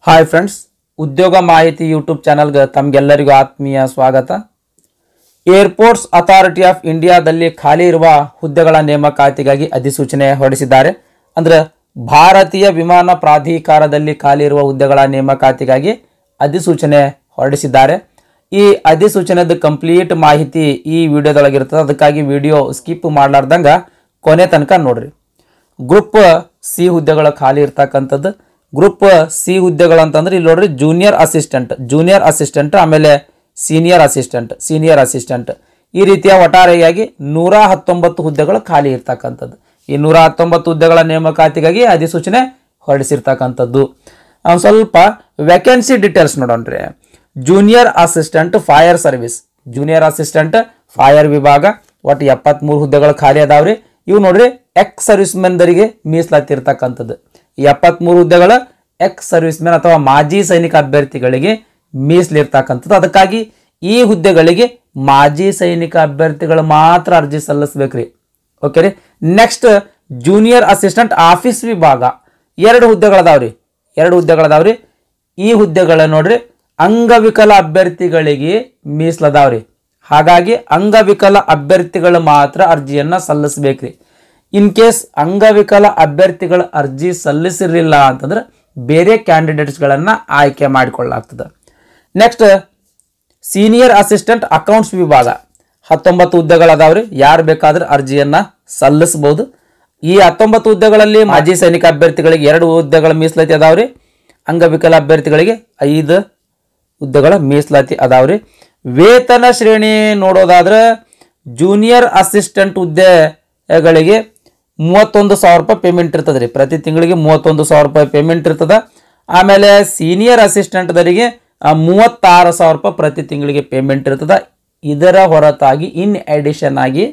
Hi friends, ಉದ್ಯೋಗ ಮಾಹಿತಿ YouTube ಚಾನಲ್ಗೆ ತಮಗೆಲ್ಲರಿಗೂ ಆತ್ಮೀಯ ಸ್ವಾಗತ. ಏರ್ಪೋರ್ಟ್ಸ್ ಅಥಾರಿಟಿ ಆಫ್ ಇಂಡಿಯಾದಲ್ಲಿ ಖಾಲಿ ಇರುವ ಹುದ್ದೆಗಳ ನೇಮಕಾತಿಗಾಗಿ ಅಧಿಸೂಚನೆ ಹೊರಡಿಸಿದ್ದಾರೆ. ಅಂದರೆ ಭಾರತೀಯ ವಿಮಾನ ಪ್ರಾಧಿಕಾರದಲ್ಲಿ ಖಾಲಿ ಇರುವ ಹುದ್ದೆಗಳ ನೇಮಕಾತಿಗಾಗಿ ಅಧಿಸೂಚನೆ ಹೊರಡಿಸಿದ್ದಾರೆ. ಈ ಅಧಿಸೂಚನೆದ ಕಂಪ್ಲೀಟ್ ಮಾಹಿತಿ ಈ ವಿಡಿಯೋದೊಳಗಿರ್ತದೆ. ಅದಕ್ಕಾಗಿ ವಿಡಿಯೋ ಸ್ಕಿಪ್ ಮಾಡಲಾರ್ದಂಗೆ ಕೊನೆ ತನಕ ನೋಡ್ರಿ. ಗ್ರೂಪ್ ಸಿ ಹುದ್ದೆಗಳು ಖಾಲಿ ಇರ್ತಕ್ಕಂಥದ್ದು. ಗ್ರೂಪ್ ಸಿ ಹುದ್ದೆಗಳು ಅಂತಂದ್ರೆ ಇಲ್ಲಿ ನೋಡ್ರಿ, ಜೂನಿಯರ್ ಅಸಿಸ್ಟೆಂಟ್ ಆಮೇಲೆ ಸೀನಿಯರ್ ಅಸಿಸ್ಟೆಂಟ್ ಈ ರೀತಿಯ ಒಟ್ಟಾರೆಯಾಗಿ 119 ಹುದ್ದೆಗಳು ಖಾಲಿ ಇರ್ತಕ್ಕಂಥದ್ದು. ಈ 119 ಹುದ್ದೆಗಳ ನೇಮಕಾತಿಗಾಗಿ ಅಧಿಸೂಚನೆ ಹೊರಡಿಸಿರ್ತಕ್ಕಂಥದ್ದು. ಸ್ವಲ್ಪ ವೇಕೆನ್ಸಿ ಡೀಟೇಲ್ಸ್ ನೋಡೋಣ್ರಿ. Junior assistant fire service, junior assistant fire ವಿಭಾಗ ಒಟ್ಟು 73 ಹುದ್ದೆಗಳು ಖಾಲಿ ಅದಾವ್ರಿ. ಇವು ನೋಡ್ರಿ ಎಕ್ಸ್ ಸರ್ವಿಸ್ ಮೆನ್ದರಿಗೆ ಮೀಸಲಾತಿ ಇರ್ತಕ್ಕಂಥದ್ದು. 73 ಹುದ್ದೆಗಳ ಎಕ್ಸ್ ಸರ್ವಿಸ್ ಮೆನ್ ಅಥವಾ ಮಾಜಿ ಸೈನಿಕ ಅಭ್ಯರ್ಥಿಗಳಿಗೆ ಮೀಸಲಿರ್ತಕ್ಕಂಥದ್ದು. ಅದಕ್ಕಾಗಿ ಈ ಹುದ್ದೆಗಳಿಗೆ ಮಾಜಿ ಸೈನಿಕ ಅಭ್ಯರ್ಥಿಗಳು ಮಾತ್ರ ಅರ್ಜಿ ಸಲ್ಲಿಸಬೇಕ್ರಿ. ಓಕೆ ರೀ. ನೆಕ್ಸ್ಟ್ ಜೂನಿಯರ್ ಅಸಿಸ್ಟೆಂಟ್ ಆಫೀಸ್ ವಿಭಾಗ 2 ಹುದ್ದೆಗಳದಾವ್ರಿ. ಈ ಹುದ್ದೆಗಳ ನೋಡ್ರಿ ಅಂಗವಿಕಲ ಅಭ್ಯರ್ಥಿಗಳಿಗೆ ಮೀಸಲದಾವ್ರಿ. ಹಾಗಾಗಿ ಅಂಗವಿಕಲ ಅಭ್ಯರ್ಥಿಗಳು ಮಾತ್ರ ಅರ್ಜಿಯನ್ನ ಸಲ್ಲಿಸಬೇಕ್ರಿ. ಇನ್ ಕೇಸ್ ಅಂಗವಿಕಲ ಅಭ್ಯರ್ಥಿಗಳ ಅರ್ಜಿ ಸಲ್ಲಿಸಿರಲಿಲ್ಲ ಅಂತಂದ್ರೆ ಬೇರೆ ಕ್ಯಾಂಡಿಡೇಟ್ಸ್ಗಳನ್ನು ಆಯ್ಕೆ ಮಾಡಿಕೊಳ್ಳಲಾಗ್ತದೆ. ನೆಕ್ಸ್ಟ್ ಸೀನಿಯರ್ ಅಸಿಸ್ಟೆಂಟ್ ಅಕೌಂಟ್ಸ್ ವಿಭಾಗ 19 ಹುದ್ದೆಗಳದಾವ್ರಿ. ಯಾರು ಬೇಕಾದ್ರೆ ಅರ್ಜಿಯನ್ನ ಸಲ್ಲಿಸಬಹುದು. ಈ 19 ಹುದ್ದೆಗಳಲ್ಲಿ ಮಾಜಿ ಸೈನಿಕ ಅಭ್ಯರ್ಥಿಗಳಿಗೆ 2 ಹುದ್ದೆಗಳ ಮೀಸಲಾತಿ ಅದಾವ್ರಿ. ಅಂಗವಿಕಲ ಅಭ್ಯರ್ಥಿಗಳಿಗೆ 5 ಹುದ್ದೆಗಳ ಮೀಸಲಾತಿ ಅದಾವ್ರಿ. ವೇತನ ಶ್ರೇಣಿ ನೋಡೋದಾದ್ರೆ ಜೂನಿಯರ್ ಅಸಿಸ್ಟೆಂಟ್ ಹುದ್ದೆಗಳಿಗೆ 31,000 ರೂಪಾಯಿ ಪೇಮೆಂಟ್ ಇರ್ತದೆ ರೀ. ಪ್ರತಿ ತಿಂಗಳಿಗೆ 31,000 ರೂಪಾಯಿ ಪೇಮೆಂಟ್ ಇರ್ತದ. ಆಮೇಲೆ ಸೀನಿಯರ್ ಅಸಿಸ್ಟೆಂಟ್ದವರಿಗೆ 36,000 ರೂಪಾಯಿ ಪ್ರತಿ ತಿಂಗಳಿಗೆ ಪೇಮೆಂಟ್ ಇರ್ತದ. ಇದರ ಹೊರತಾಗಿ ಇನ್ ಅಡಿಷನ್ ಆಗಿ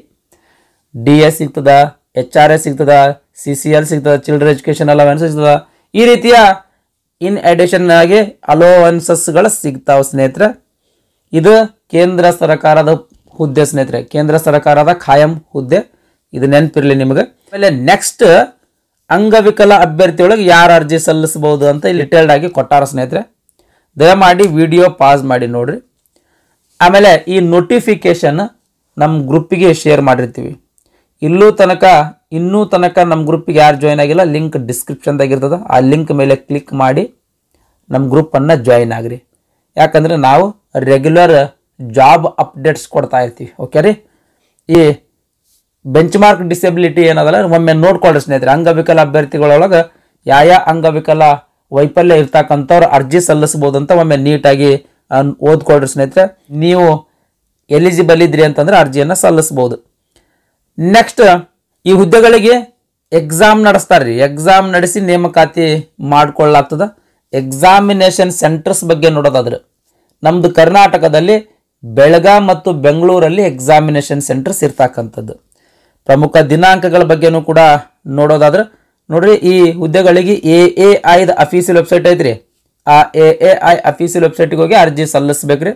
DS ಸಿಗ್ತದ, HRS ಸಿಗ್ತದ, CCL ಸಿಗ್ತದ, ಚಿಲ್ಡ್ರನ್ ಎಜುಕೇಶನ್ ಅಲವೆನ್ಸ್ ಸಿಗ್ತದ. ಈ ರೀತಿಯ ಇನ್ ಅಡಿಷನ್ ಆಗಿ ಅಲೋವೆನ್ಸಸ್ಗಳು ಸಿಗ್ತಾವ ಸ್ನೇಹಿತರೆ. ಇದು ಕೇಂದ್ರ ಸರ್ಕಾರದ ಹುದ್ದೆ ಸ್ನೇಹಿತರೆ, ಕೇಂದ್ರ ಸರ್ಕಾರದ ಖಾಯಂ ಹುದ್ದೆ. ಇದು ನೆನಪಿರಲಿ ನಿಮಗೆ. ಆಮೇಲೆ ನೆಕ್ಸ್ಟ್ ಅಂಗವಿಕಲ ಅಭ್ಯರ್ಥಿ ಒಳಗೆ ಯಾರು ಅರ್ಜಿ ಸಲ್ಲಿಸಬಹುದು ಅಂತ ಇಲ್ಲಿ ಡಿಟೇಲ್ಡ್ ಆಗಿ ಕೊಟ್ಟಾರ ಸ್ನೇಹಿತರೆ. ದಯಮಾಡಿ ವಿಡಿಯೋ ಪಾಸ್ ಮಾಡಿ ನೋಡ್ರಿ. ಆಮೇಲೆ ಈ ನೋಟಿಫಿಕೇಶನ್ ನಮ್ಮ ಗ್ರೂಪಿಗೆ ಶೇರ್ ಮಾಡಿರ್ತೀವಿ. ಇನ್ನೂ ತನಕ ನಮ್ಮ ಗ್ರೂಪಿಗೆ ಯಾರು ಜಾಯ್ನ್ ಆಗಿಲ್ಲ, ಲಿಂಕ್ ಡಿಸ್ಕ್ರಿಪ್ಷನ್ದಾಗ ಇರ್ತದ. ಆ ಲಿಂಕ್ ಮೇಲೆ ಕ್ಲಿಕ್ ಮಾಡಿ ನಮ್ಮ ಗ್ರೂಪನ್ನು ಜಾಯ್ನ್ ಆಗ್ರಿ. ಯಾಕಂದ್ರೆ ನಾವು ರೆಗ್ಯುಲರ್ ಜಾಬ್ ಅಪ್ಡೇಟ್ಸ್ ಕೊಡ್ತಾ ಇರ್ತೀವಿ. ಓಕೆ ರೀ. ಈ ಬೆಂಚ್ ಮಾರ್ಕ್ ಡಿಸೆಬಿಲಿಟಿ ಏನದಲ್ಲ ಒಮ್ಮೆ ನೋಡ್ಕೊಳ್ರಿ ಸ್ನೇಹಿತರೆ. ಅಂಗವಿಕಲ ಅಭ್ಯರ್ಥಿಗಳೊಳಗೆ ಯಾವ ಅಂಗವಿಕಲ ವೈಫಲ್ಯ ಇರ್ತಕ್ಕಂಥವ್ರು ಅರ್ಜಿ ಸಲ್ಲಿಸಬಹುದು ಅಂತ ಒಮ್ಮೆ ನೀಟಾಗಿ ಓದ್ಕೊಳ್ರಿ ಸ್ನೇಹಿತರೆ. ನೀವು ಎಲಿಜಿಬಲ್ ಇದ್ರಿ ಅಂತಂದ್ರೆ ಅರ್ಜಿಯನ್ನು ಸಲ್ಲಿಸಬಹುದು. ನೆಕ್ಸ್ಟ್ ಈ ಹುದ್ದೆಗಳಿಗೆ ಎಕ್ಸಾಮ್ ನಡೆಸ್ತಾರ್ರಿ. ಎಕ್ಸಾಮ್ ನಡೆಸಿ ನೇಮಕಾತಿ ಮಾಡ್ಕೊಳ್ಳಾಗ್ತದ. ಎಕ್ಸಾಮಿನೇಷನ್ ಸೆಂಟರ್ಸ್ ಬಗ್ಗೆ ನೋಡೋದಾದ್ರೆ ನಮ್ದು ಕರ್ನಾಟಕದಲ್ಲಿ ಬೆಳಗಾಂ ಮತ್ತು ಬೆಂಗಳೂರಲ್ಲಿ ಎಕ್ಸಾಮಿನೇಷನ್ ಸೆಂಟರ್ಸ್ ಇರ್ತಕ್ಕಂಥದ್ದು. ಪ್ರಮುಖ ದಿನಾಂಕಗಳ ಬಗ್ಗೆನೂ ಕೂಡ ನೋಡೋದಾದ್ರೆ ನೋಡ್ರಿ, ಈ ಹುದ್ದೆಗಳಿಗೆ AAI ಅಫೀಸಿಯಲ್ ವೆಬ್ಸೈಟ್ ಐತ್ರಿ. ಆ AAI ಅಫೀಸಿಯಲ್ ವೆಬ್ಸೈಟ್ಗೆ ಹೋಗಿ ಅರ್ಜಿ ಸಲ್ಲಿಸ್ಬೇಕ್ರಿ.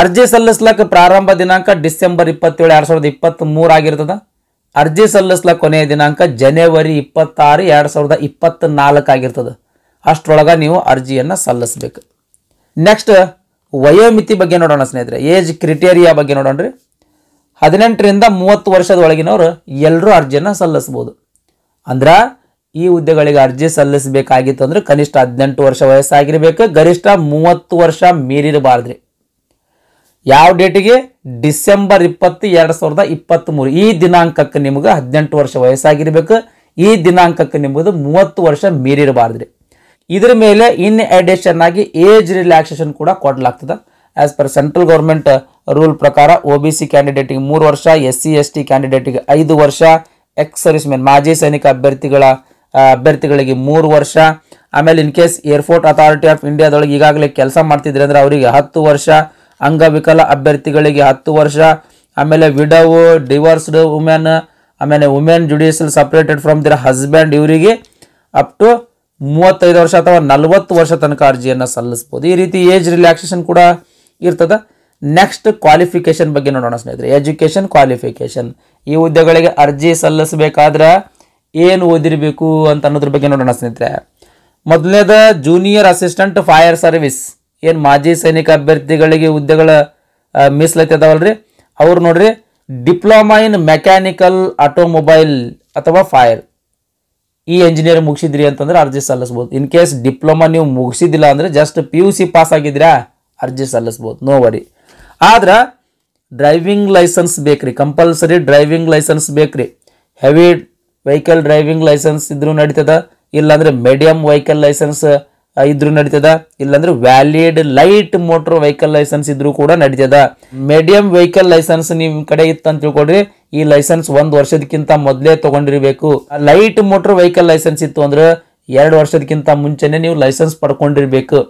ಅರ್ಜಿ ಸಲ್ಲಿಸ್ಲಕ್ಕ ಪ್ರಾರಂಭ ದಿನಾಂಕ ಡಿಸೆಂಬರ್ 27, 2023 ಆಗಿರ್ತದ. ಅರ್ಜಿ ಸಲ್ಲಿಸ್ಲಕ್ಕ ಕೊನೆಯ ದಿನಾಂಕ ಜನವರಿ 26, 2024 ಆಗಿರ್ತದೆ. ಅಷ್ಟರೊಳಗ ನೀವು ಅರ್ಜಿಯನ್ನು ಸಲ್ಲಿಸ್ಬೇಕು. ನೆಕ್ಸ್ಟ್ ವಯೋಮಿತಿ ಬಗ್ಗೆ ನೋಡೋಣ ಸ್ನೇಹಿತರೆ. ಏಜ್ ಕ್ರಿಟೇರಿಯಾ ಬಗ್ಗೆ ನೋಡೋಣ್ರಿ. 18ರಿಂದ 30 ವರ್ಷದ ಒಳಗಿನವರು ಎಲ್ಲರೂ ಅರ್ಜಿಯನ್ನು ಸಲ್ಲಿಸಬಹುದು. ಅಂದ್ರೆ ಈ ಹುದ್ದೆಗಳಿಗೆ ಅರ್ಜಿ ಸಲ್ಲಿಸಬೇಕಾಗಿತ್ತು ಅಂದ್ರೆ ಕನಿಷ್ಠ 18 ವರ್ಷ ವಯಸ್ಸಾಗಿರ್ಬೇಕು, ಗರಿಷ್ಠ 30 ವರ್ಷ ಮೀರಿರಬಾರ್ದ್ರಿ. ಯಾವ ಡೇಟಿಗೆ? ಡಿಸೆಂಬರ್ 20, 2023 ಈ ದಿನಾಂಕಕ್ಕೆ ನಿಮ್ಗೆ 18 ವರ್ಷ ವಯಸ್ಸಾಗಿರ್ಬೇಕು. ಈ ದಿನಾಂಕಕ್ಕೆ ನಿಮ್ಮದು 30 ವರ್ಷ ಮೀರಿರಬಾರ್ದ್ರಿ. ಇದ್ರ ಮೇಲೆ ಇನ್ ಅಡಿಷನ್ ಆಗಿ ಏಜ್ ರಿಲ್ಯಾಕ್ಸೇಷನ್ ಕೂಡ ಕೊಡಲಾಗ್ತದೆ. As per central government rule ಪ್ರಕಾರ OBC ಕ್ಯಾಂಡಿಡೇಟಿಗೆ 3 ವರ್ಷ, SC ST ಕ್ಯಾಂಡಿಡೇಟಿಗೆ 5 ವರ್ಷ, ಎಕ್ಸ್ ಸರ್ವಿಸ್ ಮೆನ್ ಮಾಜಿ ಸೈನಿಕ ಅಭ್ಯರ್ಥಿಗಳಿಗೆ 3 ವರ್ಷ. ಆಮೇಲೆ in case airport authority of ಇಂಡಿಯಾದೊಳಗೆ ಈಗಾಗಲೇ ಕೆಲಸ ಮಾಡ್ತಿದ್ರೆ ಅಂದ್ರೆ ಅವರಿಗೆ 10 ವರ್ಷ, ಅಂಗವಿಕಲ ಅಭ್ಯರ್ಥಿಗಳಿಗೆ 10 ವರ್ಷ. ಆಮೇಲೆ ವಿಡವ್, ಡಿವೋರ್ಸ್ಡ್ ವುಮೆನ್, ಆಮೇಲೆ women judicial separated from their husband ಇವರಿಗೆ ಅಪ್ ಟು 35 ವರ್ಷ ಅಥವಾ 40 ವರ್ಷ ತನಕ ಅರ್ಜಿಯನ್ನು ಸಲ್ಲಿಸಬಹುದು. ಈ ರೀತಿ ಏಜ್ ರಿಲ್ಯಾಕ್ಸೇಷನ್ ಕೂಡ ಇರ್ತದೆ. ನೆಕ್ಸ್ಟ್ ಕ್ವಾಲಿಫಿಕೇಶನ್ ಬಗ್ಗೆ ನೋಡೋಣ ಸ್ನೇಹಿತರೆ. Education qualification. ಈ ಹುದ್ದೆಗಳಿಗೆ ಅರ್ಜಿ ಸಲ್ಲಿಸಬೇಕಾದ್ರೆ ಏನು ಓದಿರಬೇಕು ಅಂತ ಅನ್ನೋದ್ರ ಬಗ್ಗೆ ನೋಡೋಣ ಸ್ನೇಹಿತರೆ. ಮೊದಲನೇದ ಜೂನಿಯರ್ ಅಸಿಸ್ಟೆಂಟ್ ಫೈರ್ ಸರ್ವಿಸ್, ಏನು ಮಾಜಿ ಸೈನಿಕ ಅಭ್ಯರ್ಥಿಗಳಿಗೆ ಹುದ್ದೆಗಳ ಮೀಸಲಾತಿ ಅದಾವಲ್ರಿ, ಅವ್ರು ನೋಡ್ರಿ ಡಿಪ್ಲೊಮಾ ಇನ್ ಮೆಕ್ಯಾನಿಕಲ್ ಆಟೋಮೊಬೈಲ್ ಅಥವಾ ಫೈರ್ ಈ ಎಂಜಿನಿಯರ್ ಮುಗಿಸಿದ್ರಿ ಅಂತಂದ್ರೆ ಅರ್ಜಿ ಸಲ್ಲಿಸ್ಬೋದು. ಇನ್ ಕೇಸ್ ಡಿಪ್ಲೊಮಾ ನೀವು ಮುಗಿಸಿದಿಲ್ಲ ಅಂದ್ರೆ ಜಸ್ಟ್ PUC ಪಾಸ್ ಆಗಿದ್ರಾ ಅರ್ಜಿ ಸಲ್ಲಿಸ್ಬೋದು, ನೋ ವರಿ. ಆದ್ರೆ ಡ್ರೈವಿಂಗ್ ಲೈಸೆನ್ಸ್ ಬೇಕ್ರಿ, ಕಂಪಲ್ಸರಿ ಡ್ರೈವಿಂಗ್ ಲೈಸೆನ್ಸ್ ಬೇಕ್ರಿ. ಹೆವಿ ವೆಹಿಕಲ್ ಡ್ರೈವಿಂಗ್ ಲೈಸೆನ್ಸ್ ಇದ್ರೂ ನಡೀತದ, ಇಲ್ಲಾಂದ್ರೆ ಮೀಡಿಯಂ ವೆಹಿಕಲ್ ಲೈಸೆನ್ಸ್ ಇದ್ರೂ ನಡೀತದ, ಇಲ್ಲಾಂದ್ರೆ valid light motor vehicle licence ಇದ್ರೂ ಕೂಡ ನಡೀತದ. ಮೀಡಿಯಂ ವೆಹಿಕಲ್ ಲೈಸೆನ್ಸ್ ನಿಮ್ ಕಡೆ ಇತ್ತಂತ ತಿಳ್ಕೊಡ್ರಿ, ಈ ಲೈಸೆನ್ಸ್ 1 ವರ್ಷದಕ್ಕಿಂತ ಮೊದಲೇ ತಗೊಂಡಿರ್ಬೇಕು. ಲೈಟ್ ಮೋಟರ್ ವೆಹಿಕಲ್ ಲೈಸೆನ್ಸ್ ಇತ್ತು ಅಂದ್ರೆ 2 ವರ್ಷದಕ್ಕಿಂತ ಮುಂಚೆನೆ ನೀವು ಲೈಸೆನ್ಸ್ ಪಡ್ಕೊಂಡಿರ್ಬೇಕು,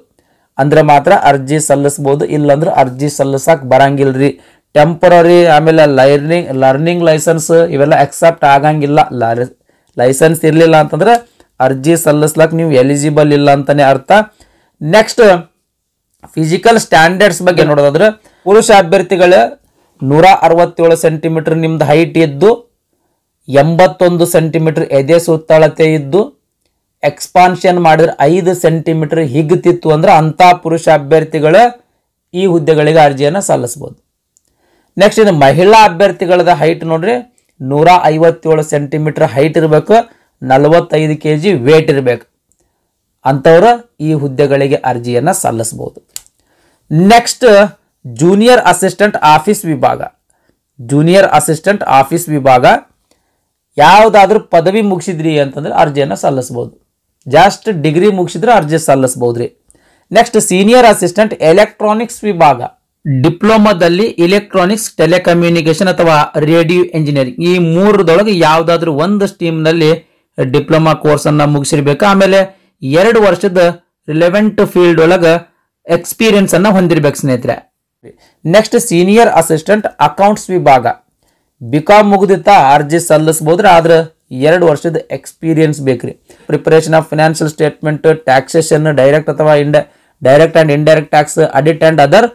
ಅಂದ್ರೆ ಮಾತ್ರ ಅರ್ಜಿ ಸಲ್ಲಿಸಬಹುದು. ಇಲ್ಲಾಂದ್ರೆ ಅರ್ಜಿ ಸಲ್ಲಿಸಕ್ ಬರಂಗಿಲ್ರಿ. ಟೆಂಪರರಿ ಆಮೇಲೆ ಲರ್ನಿಂಗ್ ಲೈಸೆನ್ಸ್ ಇವೆಲ್ಲ ಅಕ್ಸೆಪ್ಟ್ ಆಗಂಗಿಲ್ಲ. ಲೈಸೆನ್ಸ್ ಇರಲಿಲ್ಲ ಅಂತಂದ್ರೆ ಅರ್ಜಿ ಸಲ್ಲಿಸ್ಲಕ್ ನೀವು ಎಲಿಜಿಬಲ್ ಇಲ್ಲ ಅಂತಾನೆ ಅರ್ಥ. ನೆಕ್ಸ್ಟ್ ಫಿಸಿಕಲ್ ಸ್ಟ್ಯಾಂಡರ್ಡ್ಸ್ ಬಗ್ಗೆ ನೋಡೋದಾದ್ರೆ ಪುರುಷ ಅಭ್ಯರ್ಥಿಗಳ 167 ಸೆಂಟಿಮೀಟರ್ ನಿಮ್ದು ಹೈಟ್ ಇದ್ದು, 81 ಸೆಂಟಿಮೀಟರ್ ಎದೆ ಸುತ್ತಳತೆ ಇದ್ದು, ಎಕ್ಸ್ಪಾನ್ಷನ್ ಮಾಡಿದ್ರೆ 5 ಸೆಂಟಿಮೀಟರ್ ಹಿಗ್ತಿತ್ತು ಅಂದ್ರೆ ಅಂತ ಪುರುಷ ಅಭ್ಯರ್ಥಿಗಳ ಈ ಹುದ್ದೆಗಳಿಗೆ ಅರ್ಜಿಯನ್ನು ಸಲ್ಲಿಸಬಹುದು. ನೆಕ್ಸ್ಟ್ ಇದು ಮಹಿಳಾ ಅಭ್ಯರ್ಥಿಗಳದ ಹೈಟ್ ನೋಡ್ರಿ 157 ಸೆಂಟಿಮೀಟರ್ ಹೈಟ್ ಇರಬೇಕು, 45 kg ವೇಟ್ ಇರಬೇಕು. ಅಂಥವ್ರು ಈ ಹುದ್ದೆಗಳಿಗೆ ಅರ್ಜಿಯನ್ನು ಸಲ್ಲಿಸಬಹುದು. ನೆಕ್ಸ್ಟ್ ಜೂನಿಯರ್ ಅಸಿಸ್ಟೆಂಟ್ ಆಫೀಸ್ ವಿಭಾಗ. ಜೂನಿಯರ್ ಅಸಿಸ್ಟೆಂಟ್ ಆಫೀಸ್ ವಿಭಾಗ ಯಾವುದಾದ್ರೂ ಪದವಿ ಮುಗಿಸಿದ್ರಿ ಅಂತಂದ್ರೆ ಅರ್ಜಿಯನ್ನು ಸಲ್ಲಿಸಬಹುದು. ಜಸ್ಟ್ ಡಿಗ್ರಿ ಮುಗಿಸಿದ್ರೆ ಅರ್ಜಿ ಸಲ್ಲಿಸಬಹುದ್ರಿ. ನೆಕ್ಸ್ಟ್ ಸೀನಿಯರ್ ಅಸಿಸ್ಟೆಂಟ್ ಎಲೆಕ್ಟ್ರಾನಿಕ್ಸ್ ವಿಭಾಗ. ಡಿಪ್ಲೊಮಾದಲ್ಲಿ ಇಲೆಕ್ಟ್ರಾನಿಕ್ಸ್, ಟೆಲಿಕಮ್ಯುನಿಕೇಶನ್ ಅಥವಾ ರೇಡಿಯೋ ಇಂಜಿನಿಯರಿಂಗ್ ಈ ಮೂರದೊಳಗೆ ಯಾವುದಾದ್ರೂ ಒಂದು ಸ್ಟ್ರೀಮ್ನಲ್ಲಿ ಡಿಪ್ಲೊಮಾ ಕೋರ್ಸ್ ಅನ್ನ ಮುಗಿಸಿರ್ಬೇಕು. ಆಮೇಲೆ 2 ವರ್ಷದ ರಿಲೆವೆಂಟ್ ಫೀಲ್ಡ್ ಒಳಗೆ ಎಕ್ಸ್ಪೀರಿಯನ್ಸ್ ಅನ್ನ ಹೊಂದಿರ್ಬೇಕು ಸ್ನೇಹಿತರೆ. ನೆಕ್ಸ್ಟ್ ಸೀನಿಯರ್ ಅಸಿಸ್ಟೆಂಟ್ ಅಕೌಂಟ್ಸ್ ವಿಭಾಗ. ಬಿಕಾಮ್ ಮುಗಿದಿತ್ತ ಅರ್ಜಿ ಸಲ್ಲಿಸಬಹುದ್ರಿ, ಆದ್ರೆ 2 ವರ್ಷದ ಎಕ್ಸ್ಪೀರಿಯನ್ಸ್ ಬೇಕ್ರಿ. Preparation of financial statement, taxation, direct ಅಥವಾ direct and indirect tax, audit and other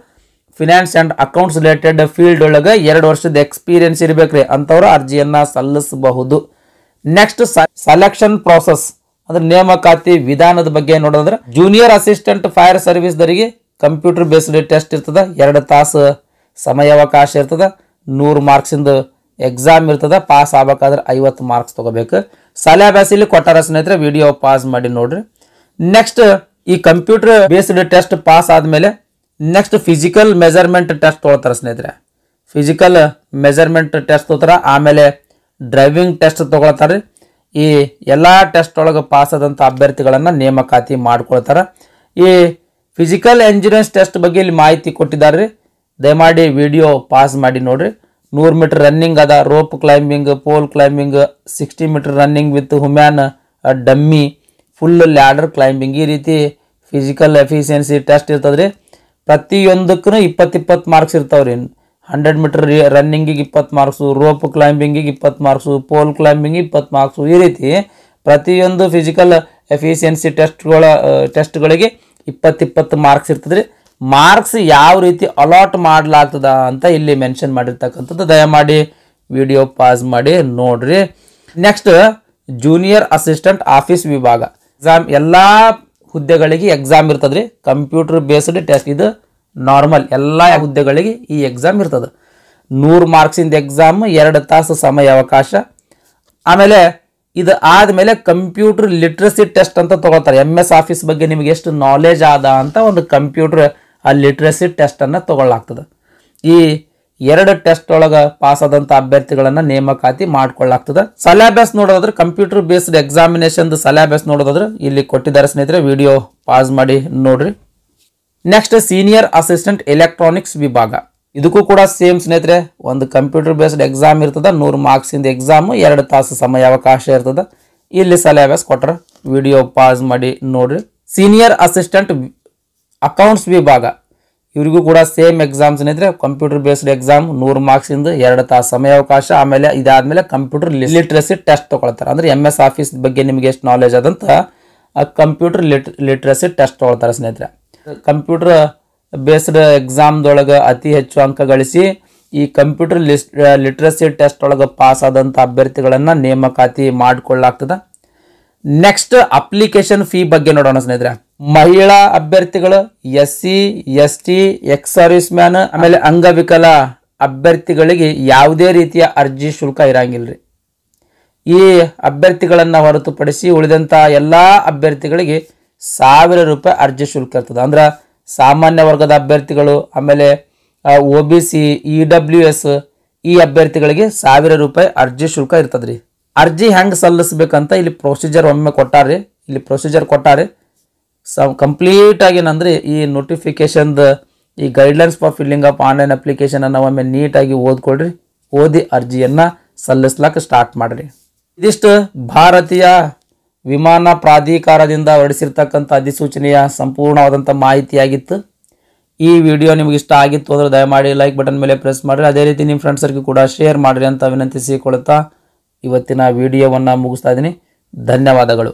finance and accounts related field ಒಳಗೆ 2 ವರ್ಷದ ಎಕ್ಸ್ಪೀರಿಯನ್ಸ್ ಇರಬೇಕ್ರಿ, ಅಂತವ್ರು ಅರ್ಜಿಯನ್ನ ಸಲ್ಲಿಸಬಹುದು. ನೆಕ್ಸ್ಟ್ ಸೆಲೆಕ್ಷನ್ ಪ್ರಾಸೆಸ್ ಅಂದ್ರೆ ನೇಮಕಾತಿ ವಿಧಾನದ ಬಗ್ಗೆ ನೋಡೋದ್ರೆ ಜೂನಿಯರ್ ಅಸಿಸ್ಟೆಂಟ್ ಫೈರ್ ಸರ್ವಿಸ್ ದರಿಗೆ ಕಂಪ್ಯೂಟರ್ ಬೇಸ್ಡ್ ಟೆಸ್ಟ್ ಇರ್ತದ, 2 ತಾಸು ಸಮಯಾವಕಾಶ ಇರ್ತದ, 100 ಮಾರ್ಕ್ಸ್ ಇಂದ ಎಕ್ಸಾಮ್ ಇರ್ತದ. ಪಾಸ್ ಆಗ್ಬೇಕಾದ್ರೆ 50 ಮಾರ್ಕ್ಸ್ ತಗೋಬೇಕು. ಸಿಲೆಬಸ್ ಇಲ್ಲಿ ಕೊಟ್ಟಾರ ಸ್ನೇಹಿತರೆ, ವಿಡಿಯೋ ಪಾಸ್ ಮಾಡಿ ನೋಡ್ರಿ. ನೆಕ್ಸ್ಟ್ ಈ ಕಂಪ್ಯೂಟರ್ ಬೇಸ್ಡ್ ಟೆಸ್ಟ್ ಪಾಸ್ ಆದ್ಮೇಲೆ ನೆಕ್ಸ್ಟ್ ಫಿಸಿಕಲ್ ಮೆಜರ್ಮೆಂಟ್ ಟೆಸ್ಟ್ ತೊಗೊಳ್ತಾರೆ ಸ್ನೇಹಿತರೆ. ಫಿಸಿಕಲ್ ಮೆಜರ್ಮೆಂಟ್ ಟೆಸ್ಟ್ ತೊಗೊತಾರ, ಆಮೇಲೆ ಡ್ರೈವಿಂಗ್ ಟೆಸ್ಟ್ ತಗೊಳ್ತಾರೆ. ಈ ಎಲ್ಲ ಟೆಸ್ಟ್ ಒಳಗೆ ಪಾಸ್ ಆದಂಥ ಅಭ್ಯರ್ಥಿಗಳನ್ನು ನೇಮಕಾತಿ ಮಾಡ್ಕೊಳ್ತಾರೆ. ಈ ಫಿಸಿಕಲ್ ಎಂಜುರೆನ್ಸ್ ಟೆಸ್ಟ್ ಬಗ್ಗೆ ಇಲ್ಲಿ ಮಾಹಿತಿ ಕೊಟ್ಟಿದ್ದಾರೆ, ದಯಮಾಡಿ ವಿಡಿಯೋ ಪಾಸ್ ಮಾಡಿ ನೋಡ್ರಿ. 100 ಮೀಟರ್ ರನ್ನಿಂಗ್ ಅದ, rope climbing, pole climbing, 60 metre running with human dummy, full ladder climbing, ಈ ರೀತಿ ಫಿಸಿಕಲ್ ಎಫಿಷಿಯನ್ಸಿ ಟೆಸ್ಟ್ ಇರ್ತದ್ರಿ. ಪ್ರತಿಯೊಂದಕ್ಕೂ 20 ಮಾರ್ಕ್ಸ್ ಇರ್ತಾವ್ರಿ. 100 ಮೀಟರ್ ರನ್ನಿಂಗಿಗೆ 20 ಮಾರ್ಕ್ಸು, ರೋಪ್ ಕ್ಲೈಂಬಿಂಗಿಗೆ 20 ಮಾರ್ಕ್ಸು, ಪೋಲ್ ಕ್ಲೈಂಬಿಂಗ್ 20 ಮಾರ್ಕ್ಸು, ಈ ರೀತಿ ಪ್ರತಿಯೊಂದು ಫಿಸಿಕಲ್ ಎಫಿಷಿಯನ್ಸಿ ಟೆಸ್ಟ್ಗಳಿಗೆ 20 ಮಾರ್ಕ್ಸ್ ಇರ್ತದ್ರಿ. ಮಾರ್ಕ್ಸ್ ಯಾವ ರೀತಿ ಅಲಾಟ್ ಮಾಡಲಾಗ್ತದ ಅಂತ ಇಲ್ಲಿ ಮೆನ್ಷನ್ ಮಾಡಿರ್ತಕ್ಕಂಥದ್ದು, ದಯಮಾಡಿ ವಿಡಿಯೋ ಪಾಸ್ ಮಾಡಿ ನೋಡ್ರಿ. ನೆಕ್ಸ್ಟ್ ಜೂನಿಯರ್ ಅಸಿಸ್ಟೆಂಟ್ ಆಫೀಸ್ ವಿಭಾಗ. ಎಕ್ಸಾಮ್ ಎಲ್ಲ ಹುದ್ದೆಗಳಿಗೆ ಎಕ್ಸಾಮ್ ಇರ್ತದ್ರಿ. ಕಂಪ್ಯೂಟರ್ ಬೇಸ್ಡ್ ಟೆಸ್ಟ್ ಇದು ನಾರ್ಮಲ್, ಎಲ್ಲ ಹುದ್ದೆಗಳಿಗೆ ಈ ಎಕ್ಸಾಮ್ ಇರ್ತದೆ. 100 ಮಾರ್ಕ್ಸಿಂದ ಎಕ್ಸಾಮ್, 2 ತಾಸು ಸಮಯಾವಕಾಶ. ಆಮೇಲೆ ಇದು ಆದಮೇಲೆ ಕಂಪ್ಯೂಟರ್ ಲಿಟ್ರಸಿ ಟೆಸ್ಟ್ ಅಂತ ತಗೊಳ್ತಾರೆ. MS ಆಫೀಸ್ ಬಗ್ಗೆ ನಿಮಗೆ ಎಷ್ಟು ನಾಲೆಜ್ ಆದ ಅಂತ ಒಂದು ಕಂಪ್ಯೂಟರ್ ಲಿಟ್ರಸಿ ಟೆಸ್ಟ್ ಅನ್ನ ತಗೊಳ್ಳಾಗ್ತದೆ. ಈ 2 ಟೆಸ್ಟ್ ಒಳಗೆ ಪಾಸ್ ಆದಂಥ ಅಭ್ಯರ್ಥಿಗಳನ್ನ ನೇಮಕಾತಿ ಮಾಡ್ಕೊಳ್ಳಾಗ್ತದೆ. ಸಿಲೆಬಸ್ ನೋಡೋದಾದ್ರೆ ಕಂಪ್ಯೂಟರ್ ಬೇಸ್ಡ್ ಎಕ್ಸಾಮಿನೇಷನ್ ಸಿಲೆಬಸ್ ನೋಡೋದಾದ್ರೆ ಇಲ್ಲಿ ಕೊಟ್ಟಿದ್ದಾರೆ ಸ್ನೇಹಿತರೆ, ವಿಡಿಯೋ ಪಾಸ್ ಮಾಡಿ ನೋಡ್ರಿ. ನೆಕ್ಸ್ಟ್ ಸೀನಿಯರ್ ಅಸಿಸ್ಟೆಂಟ್ ಎಲೆಕ್ಟ್ರಾನಿಕ್ಸ್ ವಿಭಾಗ. ಇದಕ್ಕೂ ಕೂಡ ಸೇಮ್ ಸ್ನೇಹಿತರೆ, ಒಂದು ಕಂಪ್ಯೂಟರ್ ಬೇಸ್ಡ್ ಎಕ್ಸಾಮ್ ಇರ್ತದೆ, 100 ಮಾರ್ಕ್ಸ್ ಇಂದ ಎಕ್ಸಾಮ್, 2 ತಾಸು ಸಮಯಾವಕಾಶ ಇರ್ತದೆ. ಇಲ್ಲಿ ಸಿಲೆಬಸ್ ಕೊಟ್ರ, ವಿಡಿಯೋ ಪಾಸ್ ಮಾಡಿ ನೋಡ್ರಿ. ಸೀನಿಯರ್ ಅಸಿಸ್ಟೆಂಟ್ ಅಕೌಂಟ್ಸ್ ವಿಭಾಗ, ಇವರಿಗೂ ಕೂಡ ಸೇಮ್ ಎಕ್ಸಾಮ್ ಸ್ನೇಹಿತರೆ, ಕಂಪ್ಯೂಟರ್ ಬೇಸ್ಡ್ ಎಕ್ಸಾಮ್, 100 ಮಾರ್ಕ್ಸ್ ಇಂದ 2 ತಾಸು ಸಮಯಾವಕಾಶ. ಆಮೇಲೆ ಇದಾದ್ಮೇಲೆ ಕಂಪ್ಯೂಟರ್ ಲಿಟ್ರಸಿ ಟೆಸ್ಟ್ ತಗೊಳ್ತಾರೆ. ಅಂದ್ರೆ MS ಆಫೀಸ್ ಬಗ್ಗೆ ನಿಮಗೆ ಎಷ್ಟು ನಾಲೆಜ್ ಆದಂತ ಕಂಪ್ಯೂಟರ್ ಲಿಟ್ರಸಿ ಟೆಸ್ಟ್ ತಗೊಳ್ತಾರೆ ಸ್ನೇಹಿತರೆ. ಕಂಪ್ಯೂಟರ್ ಬೇಸ್ಡ್ ಎಕ್ಸಾಮ್ದೊಳಗೆ ಅತಿ ಹೆಚ್ಚು ಅಂಕ ಗಳಿಸಿ ಈ ಕಂಪ್ಯೂಟರ್ ಲಿಟ್ರಸಿ ಟೆಸ್ಟ್ ಒಳಗೆ ಪಾಸ್ ಆದಂಥ ಅಭ್ಯರ್ಥಿಗಳನ್ನು ನೇಮಕಾತಿ ಮಾಡಿಕೊಳ್ಳಾಗ್ತದೆ. ನೆಕ್ಸ್ಟ್ ಅಪ್ಲಿಕೇಶನ್ ಫೀ ಬಗ್ಗೆ ನೋಡೋಣ ಸ್ನೇಹಿತರೆ. ಮಹಿಳಾ ಅಭ್ಯರ್ಥಿಗಳು, SC ST ex service man, ಆಮೇಲೆ ಅಂಗವಿಕಲ ಅಭ್ಯರ್ಥಿಗಳಿಗೆ ಯಾವುದೇ ರೀತಿಯ ಅರ್ಜಿ ಶುಲ್ಕ ಇರಂಗಿಲ್ರಿ. ಈ ಅಭ್ಯರ್ಥಿಗಳನ್ನು ಹೊರತುಪಡಿಸಿ ಉಳಿದಂಥ ಎಲ್ಲ ಅಭ್ಯರ್ಥಿಗಳಿಗೆ 1000 ರೂಪಾಯಿ ಅರ್ಜಿ ಶುಲ್ಕ ಇರ್ತದೆ. ಅಂದ್ರೆ ಸಾಮಾನ್ಯ ವರ್ಗದ ಅಭ್ಯರ್ಥಿಗಳು, ಆಮೇಲೆ OBC EWS ಈ ಅಭ್ಯರ್ಥಿಗಳಿಗೆ 1000 ರೂಪಾಯಿ ಅರ್ಜಿ ಶುಲ್ಕ ಇರ್ತದ್ರಿ. ಅರ್ಜಿ ಹೆಂಗೆ ಸಲ್ಲಿಸ್ಬೇಕಂತ ಇಲ್ಲಿ ಪ್ರೊಸೀಜರ್ ಒಮ್ಮೆ ಕೊಟ್ಟಾರೆ. ಇಲ್ಲಿ ಪ್ರೊಸೀಜರ್ ಕೊಟ್ಟಾರೆ ಕಂಪ್ಲೀಟ್ ಆಗಿ. ಏನಂದ್ರೆ ಈ ನೋಟಿಫಿಕೇಶನ್ದ ಈ guidelines for filling up online application ಅನ್ನು ಒಮ್ಮೆ ನೀಟಾಗಿ ಓದ್ಕೊಳ್ರಿ. ಓದಿ ಅರ್ಜಿಯನ್ನ ಸಲ್ಲಿಸ್ಲಾಕ ಸ್ಟಾರ್ಟ್ ಮಾಡ್ರಿ. ಇದಿಷ್ಟು ಭಾರತೀಯ ವಿಮಾನ ಪ್ರಾಧಿಕಾರದಿಂದ ಹೊರಡಿಸಿರ್ತಕ್ಕಂಥ ಅಧಿಸೂಚನೆಯ ಸಂಪೂರ್ಣವಾದಂಥ ಮಾಹಿತಿಯಾಗಿತ್ತು. ಈ ವಿಡಿಯೋ ನಿಮ್ಗೆ ಇಷ್ಟ ಆಗಿತ್ತು ಅಂದ್ರೆ ದಯಮಾಡಿ ಲೈಕ್ ಬಟನ್ ಮೇಲೆ ಪ್ರೆಸ್ ಮಾಡಿರಿ. ಅದೇ ರೀತಿ ನಿಮ್ಮ ಫ್ರೆಂಡ್ಸರ್ಗೂ ಕೂಡ ಶೇರ್ ಮಾಡಿರಿ ಅಂತ ವಿನಂತಿಸಿಕೊಳ್ತಾ ಇವತ್ತಿನ ವಿಡಿಯೋವನ್ನು ಮುಗಿಸ್ತಾ ಇದ್ದೀನಿ. ಧನ್ಯವಾದಗಳು.